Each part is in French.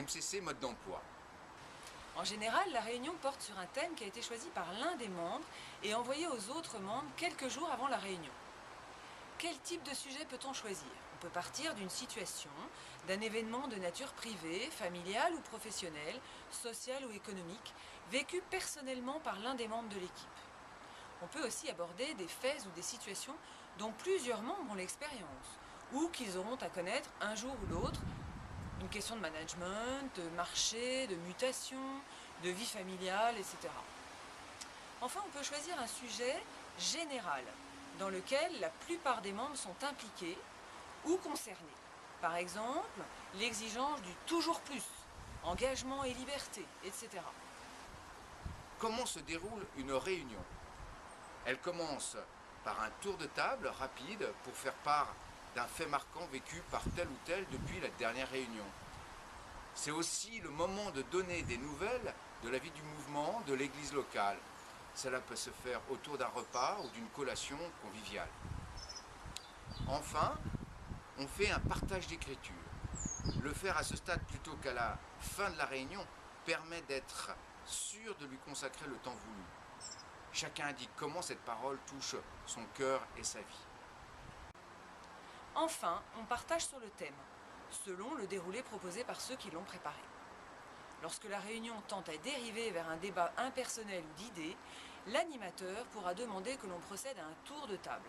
MCC mode d'emploi. En général, la réunion porte sur un thème qui a été choisi par l'un des membres et envoyé aux autres membres quelques jours avant la réunion. Quel type de sujet peut-on choisir? On peut partir d'une situation, d'un événement de nature privée, familiale ou professionnelle, sociale ou économique, vécu personnellement par l'un des membres de l'équipe. On peut aussi aborder des faits ou des situations dont plusieurs membres ont l'expérience, ou qu'ils auront à connaître un jour ou l'autre. Une question de management, de marché, de mutation, de vie familiale, etc. Enfin, on peut choisir un sujet général, dans lequel la plupart des membres sont impliqués ou concernés. Par exemple, l'exigence du toujours plus, engagement et liberté, etc. Comment se déroule une réunion? Elle commence par un tour de table rapide pour faire part d'un fait marquant vécu par tel ou tel depuis la dernière réunion. C'est aussi le moment de donner des nouvelles de la vie du mouvement, de l'église locale. Cela peut se faire autour d'un repas ou d'une collation conviviale. Enfin, on fait un partage d'écriture. Le faire à ce stade plutôt qu'à la fin de la réunion permet d'être sûr de lui consacrer le temps voulu. Chacun indique comment cette parole touche son cœur et sa vie. Enfin, on partage sur le thème, selon le déroulé proposé par ceux qui l'ont préparé. Lorsque la réunion tend à dériver vers un débat impersonnel ou d'idées, l'animateur pourra demander que l'on procède à un tour de table.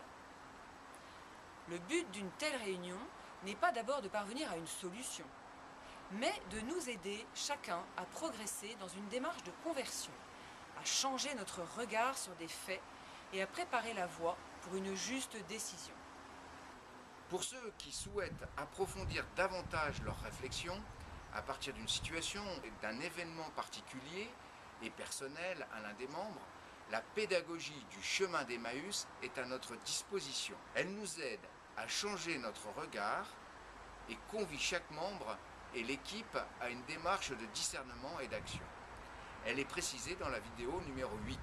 Le but d'une telle réunion n'est pas d'abord de parvenir à une solution, mais de nous aider chacun à progresser dans une démarche de conversion, à changer notre regard sur des faits et à préparer la voie pour une juste décision. Pour ceux qui souhaitent approfondir davantage leur réflexion, à partir d'une situation et d'un événement particulier et personnel à l'un des membres, la pédagogie du chemin d'Emmaüs est à notre disposition. Elle nous aide à changer notre regard et convie chaque membre et l'équipe à une démarche de discernement et d'action. Elle est précisée dans la vidéo numéro 8.